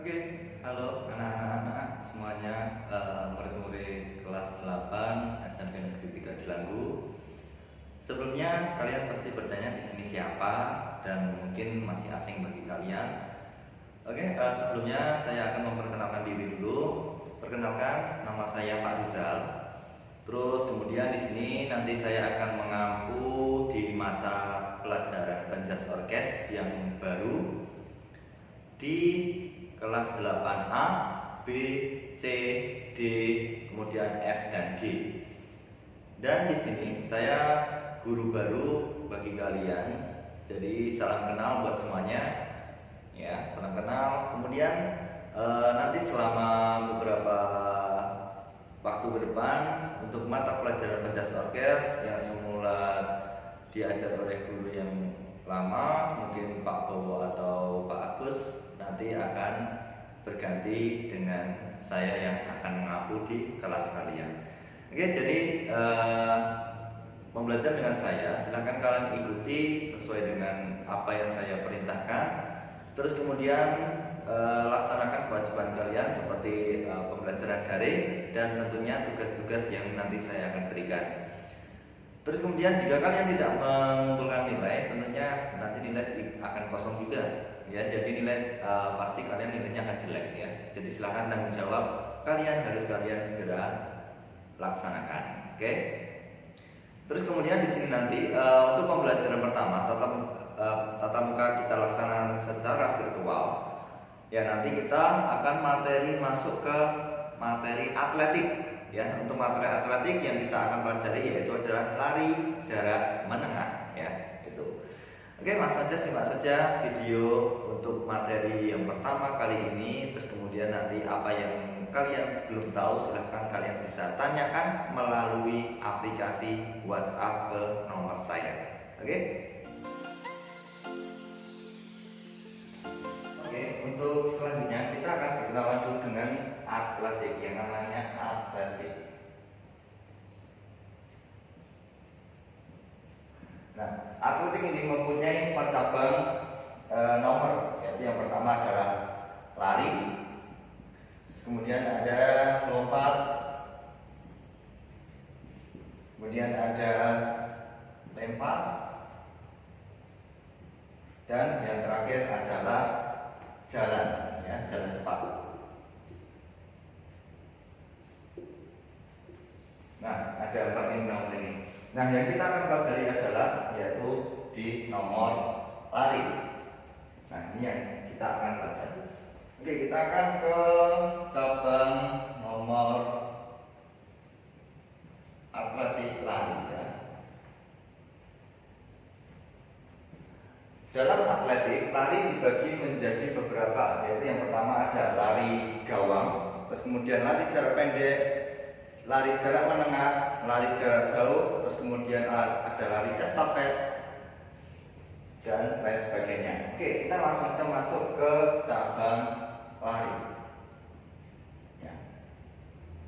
Oke, halo anak-anak semuanya, murid-murid kelas 8 SMP Negeri 3 Delanggu. Sebelumnya kalian pasti bertanya di sini siapa dan mungkin masih asing bagi kalian. Oke, sebelumnya saya akan memperkenalkan diri dulu. Perkenalkan, nama saya Pak Rizal. Terus kemudian di sini nanti saya akan mengampu di mata pelajaran penjas orkes yang baru di kelas 8A, B, C, D, kemudian F dan G. Dan di sini saya guru baru bagi kalian. Jadi salam kenal buat semuanya. Ya, salam kenal. Kemudian nanti selama beberapa waktu ke depan untuk mata pelajaran penjas orkes yang semula diajar oleh guru yang lama, mungkin Pak Bowo atau Pak Agus, nanti akan berganti dengan saya yang akan mengapu di kelas kalian. Oke, jadi membelajar dengan saya, silahkan kalian ikuti sesuai dengan apa yang saya perintahkan. Terus kemudian laksanakan kewajiban kalian seperti pembelajaran daring dan tentunya tugas-tugas yang nanti saya akan berikan. Terus kemudian jika kalian tidak mengumpulkan nilai, tentunya nanti nilai akan kosong juga, ya. Jadi nilai pasti kalian nilainya akan jelek, ya. Jadi silahkan tanggung jawab kalian segera laksanakan, oke? Terus kemudian di sini nanti untuk pembelajaran pertama tatap muka kita laksanakan secara virtual, ya. Nanti kita akan masuk ke materi atletik. Ya, untuk materi atletik yang kita akan pelajari yaitu adalah lari jarak menengah, ya, itu. Oke, langsung saja simak saja video untuk materi yang pertama kali ini. Terus kemudian nanti apa yang kalian belum tahu silahkan kalian bisa tanyakan melalui aplikasi WhatsApp ke nomor saya. Oke? Oke, untuk selanjutnya kita akan berkenalan dulu dengan atletik yang namanya atletik. Nah, atletik ini mempunyai 4 cabang nomor, yaitu yang pertama adalah lari, kemudian ada lompat, kemudian ada lempar, dan yang terakhir adalah jalan, ya, jalan cepat. Nah, ada 4 nomor ini. Nah, yang kita akan pelajari adalah yaitu di nomor lari. Nah, ini yang kita akan pelajari. Oke, kita akan ke cabang nomor atletik lari, ya. Dalam atletik, lari dibagi menjadi beberapa, yaitu yang pertama ada lari gawang, terus kemudian lari jarak pendek, lari jarak menengah, lari jarak jauh, terus kemudian ada lari estafet, dan lain sebagainya. Oke, kita langsung saja masuk ke cabang lari. Ya.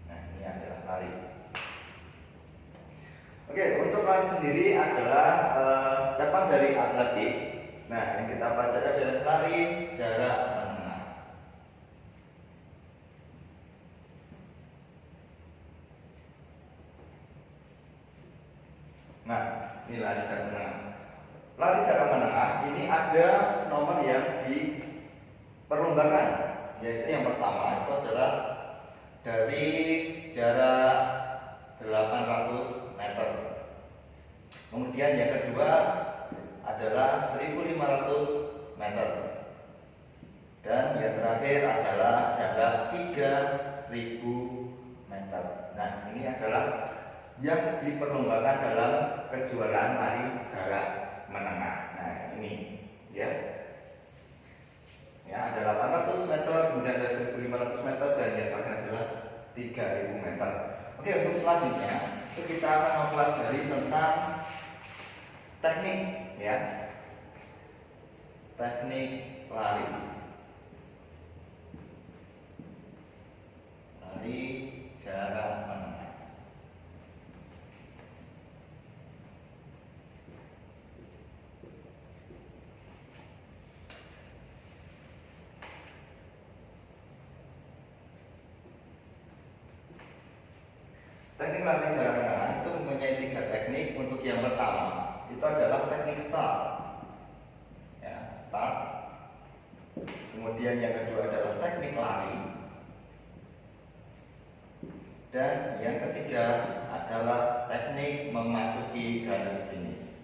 Nah, ini adalah lari. Oke, untuk lari sendiri adalah cabang dari atletik. Nah, yang kita pelajari adalah lari jarak menengah. Nah, ini lari jarak menengah. Lari jarak menengah ini ada nomor yang diperlombakan, yaitu yang pertama itu adalah dari jarak 800 meter. Kemudian yang kedua adalah 1500 meter. Dan yang terakhir adalah jarak 3000 meter. Nah, ini adalah yang diperlombakan dalam kejuaraan lari jarak menengah. Nah, ini, ya. Ya, ada 800 meter, kemudian ada 1500 meter, dan yang terakhir adalah 3000 meter. Oke, untuk selanjutnya itu kita akan mempelajari tentang teknik, ya. Teknik lari. Lari jarak menengah. Teknik lari jarak menengah itu mempunyai 3 teknik. Untuk yang pertama itu adalah teknik start, ya, start. Kemudian yang kedua adalah teknik lari, dan yang ketiga adalah teknik memasuki garis finish.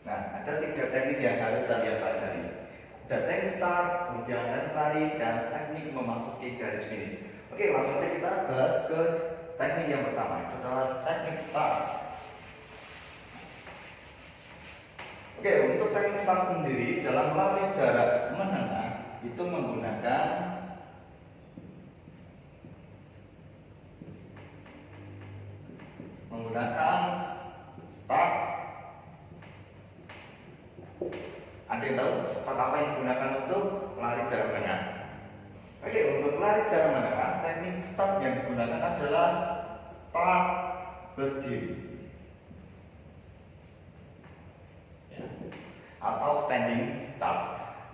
Nah, ada 3 teknik yang harus kalian pelajari. Ada teknik start, kemudian teknik lari, dan teknik memasuki garis finish. Oke, langsung saja kita bahas ke teknik yang pertama, itu adalah teknik start. Oke, untuk teknik start sendiri dalam lari jarak menengah itu menggunakan start. Ada yang tahu start apa yang digunakan untuk lari jarak menengah? Oke, untuk lari jarak menengah, teknik start yang digunakan adalah start berdiri, ya, atau standing start.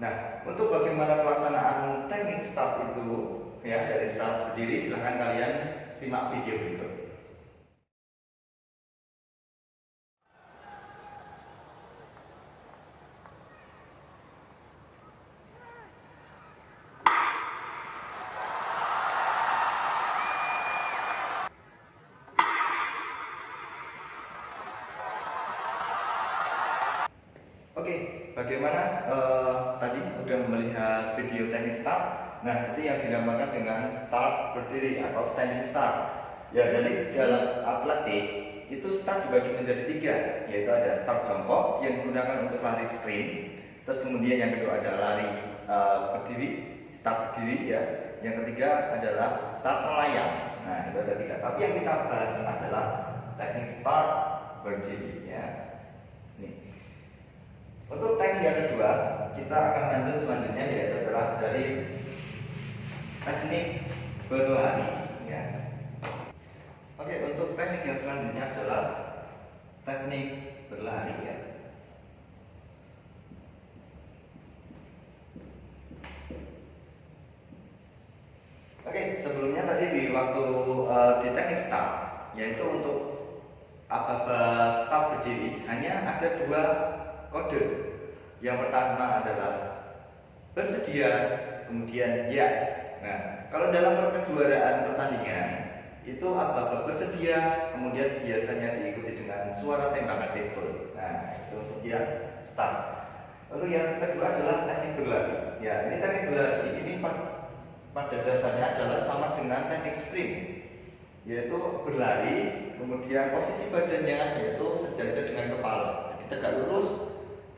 Nah, untuk bagaimana pelaksanaan teknik start itu, ya, dari start berdiri, silahkan kalian simak video berikut. Oke, bagaimana tadi udah melihat video teknik start? Nah, itu yang dinamakan dengan start berdiri atau standing start. Ya, jadi dalam atletik itu start dibagi menjadi 3, yaitu ada start jongkok yang digunakan untuk lari sprint. Terus kemudian yang kedua ada lari berdiri, start berdiri, ya. Yang ketiga adalah start melayang. Nah, itu ada 3. Tapi yang kita bahas adalah teknik start berdiri, ya. Nih. Untuk teknik yang kedua, kita akan lanjut selanjutnya, yaitu adalah dari teknik berlari, ya. Oke, untuk teknik yang selanjutnya adalah teknik berlari, ya. Oke, sebelumnya tadi di waktu di teknik start, yaitu untuk aba-aba start berdiri hanya ada 2 kode. Yang pertama adalah bersedia, kemudian ya. Nah, kalau dalam kejuaraan pertandingan itu aba-aba bersedia, kemudian biasanya diikuti dengan suara tembakan pistol. Nah, itu untuk yang start. Lalu yang kedua adalah teknik berlari. Ya, ini teknik berlari ini pada dasarnya adalah sama dengan teknik sprint, yaitu berlari, kemudian posisi badannya yaitu sejajar dengan kepala, jadi tegak lurus.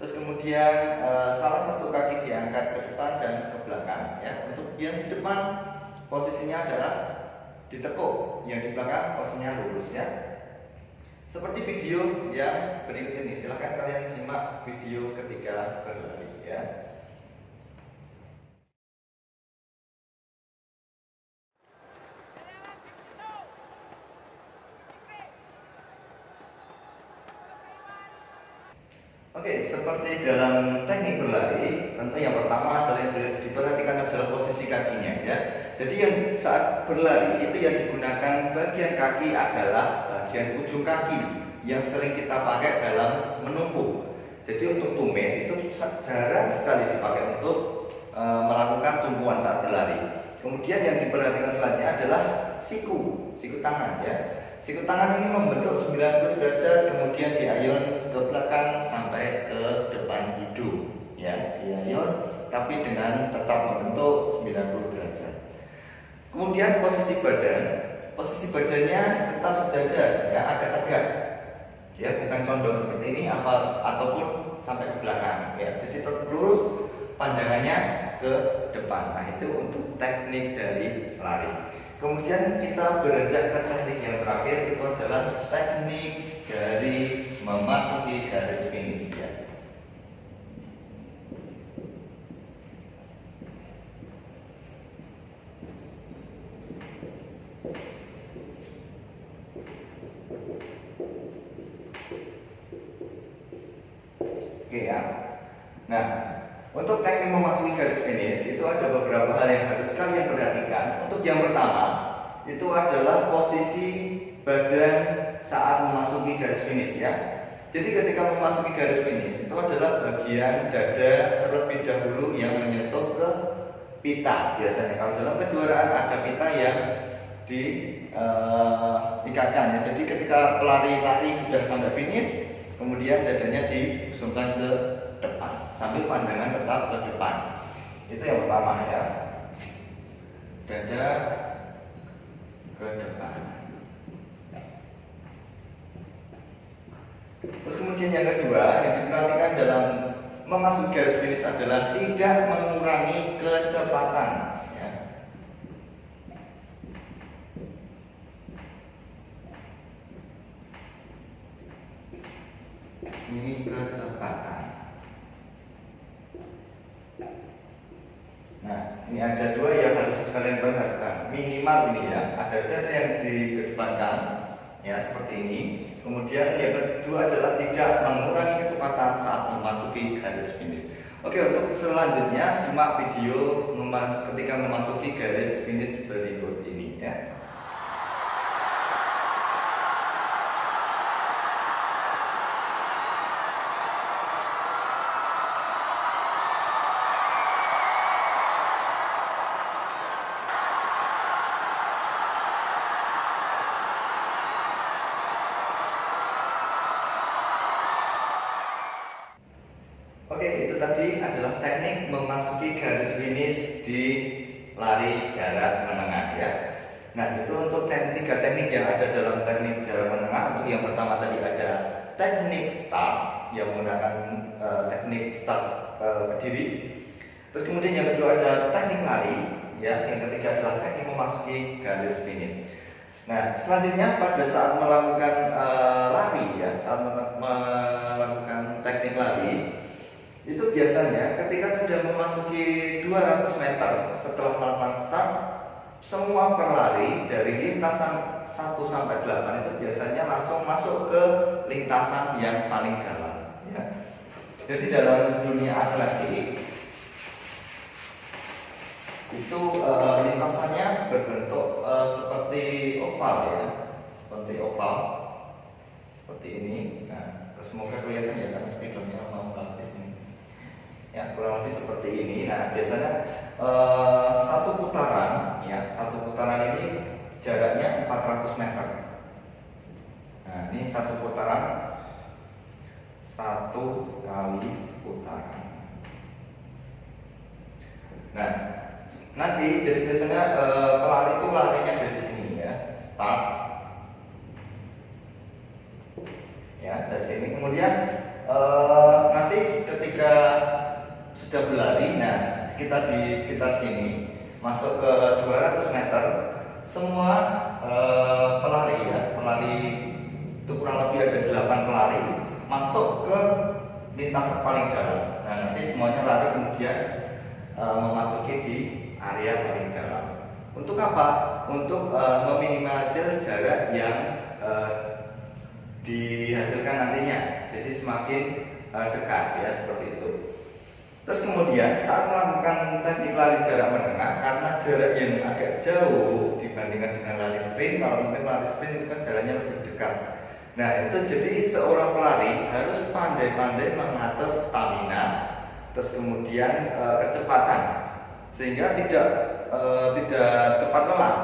Terus kemudian salah satu kaki diangkat ke depan dan ke belakang, ya. Untuk yang di depan posisinya adalah ditekuk, yang di belakang posisinya lurus, ya. Seperti video yang berikut ini, silahkan kalian simak video ketika berlari, ya. Oke, seperti dalam teknik berlari, tentu yang pertama adalah yang diperhatikan adalah posisi kakinya, ya. Jadi yang saat berlari itu yang digunakan bagian kaki adalah bagian ujung kaki yang sering kita pakai dalam menumpu. Jadi untuk tumit itu jarang sekali dipakai untuk melakukan tumpuan saat berlari. Kemudian yang diperhatikan selanjutnya adalah siku tangan, ya. Siku tangan ini membentuk 90 derajat, kemudian diayun ke belakang sampai ke depan hidung, ya, diayun tapi dengan tetap membentuk 90 derajat. Kemudian posisi badannya tetap sejajar, ya, agak tegak, ya, bukan condong seperti ini ataupun sampai ke belakang, ya. Jadi tetap lurus pandangannya ke depan. Nah, itu untuk teknik dari lari. Kemudian kita beranjak ke teknik yang terakhir, itu adalah teknik dari memasuki garis finish, ya. Nah, untuk teknik memasuki garis finish itu ada beberapa hal yang harus kalian perhatikan. Untuk yang pertama, itu adalah posisi badan saat memasuki garis finish ya. Jadi ketika memasuki garis finish itu adalah bagian dada terlebih dahulu yang menyentuh ke pita. Biasanya kalau dalam kejuaraan ada pita yang diikatkan ya. Jadi ketika pelari lari sudah sampai finish, kemudian dadanya diusungkan ke depan sambil pandangan tetap ke depan. Itu yang pertama ya. Dada ke depan. Terus kemudian yang kedua yang diperhatikan dalam memasuki garis finish adalah tidak mengurangi kecepatan ya. Ini kecepatan. Nah, ini ada dua yang harus kalian perhatikan. Minimal ini ya, ada dada yang dikedepankan ya seperti ini. Kemudian yang kedua adalah tidak mengurangi kecepatan saat memasuki garis finish. Oke, untuk selanjutnya simak video ketika memasuki garis finish berikut ini ya. Oke, itu tadi adalah teknik memasuki garis finish di lari jarak menengah ya. Nah, itu untuk tiga teknik yang ada dalam teknik jarak menengah. Untuk yang pertama tadi ada teknik start yang menggunakan teknik start berdiri. Terus kemudian yang kedua ada teknik lari ya. Yang ketiga adalah teknik memasuki garis finish. Nah, selanjutnya pada saat melakukan lari ya, saat melakukan teknik lari itu biasanya ketika sudah memasuki 200 meter setelah melakukan start, semua pelari dari lintasan 1 sampai 8 itu biasanya langsung masuk ke lintasan yang paling dalam ya. Jadi dalam dunia atletik itu lintasannya berbentuk seperti oval ya, seperti oval seperti ini. Nah, semoga kelihatan ya kan spidolnya mau habis ini. Ya, kurang lebih seperti ini. Nah, biasanya satu putaran ya, satu putaran ini jaraknya 400 meter. Nah, ini satu putaran, satu kali putaran. Nah, nanti jadi biasanya pelari itu larinya dari sini ya, start ya dari sini. Kemudian nanti ketika sudah berlari, nah kita di sekitar sini masuk ke 200 meter, semua pelari ya, pelari itu kurang lebih ada 8 pelari masuk ke lintasan paling dalam. Nah, nanti semuanya lari kemudian memasuki di area paling dalam. Untuk apa? Untuk meminimalisir jarak yang dihasilkan nantinya. Jadi semakin dekat ya, seperti itu. Terus kemudian saat melakukan teknik lari jarak menengah, karena jarak yang agak jauh dibandingkan dengan lari sprint, kalau mungkin lari sprint itu kan jaraknya lebih dekat. Nah, itu jadi seorang pelari harus pandai-pandai mengatur stamina, terus kemudian kecepatan, sehingga tidak cepat lelah.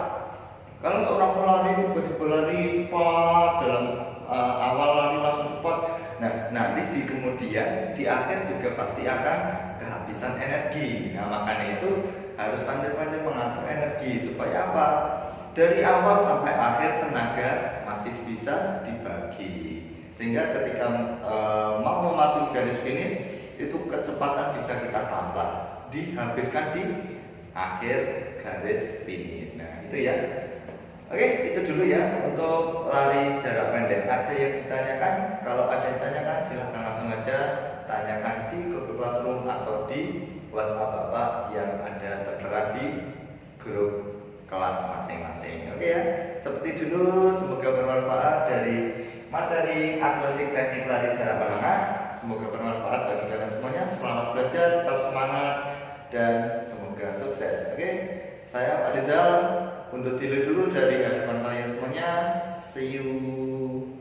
Kalau seorang pelari tiba-tiba lari cepat dalam awal lari langsung cepat, nah nanti di kemudian di akhir juga pasti akan kehabisan energi. Nah, makanya itu harus pandai-pandai mengatur energi supaya apa? Dari awal sampai akhir tenaga masih bisa dibagi, sehingga ketika mau memasuki garis finish itu kecepatan bisa kita tambah, dihabiskan di akhir garis finish. Nah, itu ya. Oke, itu dulu ya untuk lari jarak pendek. Ada yang ditanyakan? Kalau ada yang ditanyakan, silahkan langsung aja tanyakan di Google Classroom atau di WhatsApp Bapak yang ada tertera di grup kelas masing-masing. Oke ya, seperti dulu, semoga bermanfaat dari materi atletik teknik lari jarak menengah. Semoga bermanfaat bagi kalian semuanya. Selamat belajar, tetap semangat, dan semoga sukses. Oke, saya Pak Rizal undur diri dulu dari hadapan kalian semuanya. See you.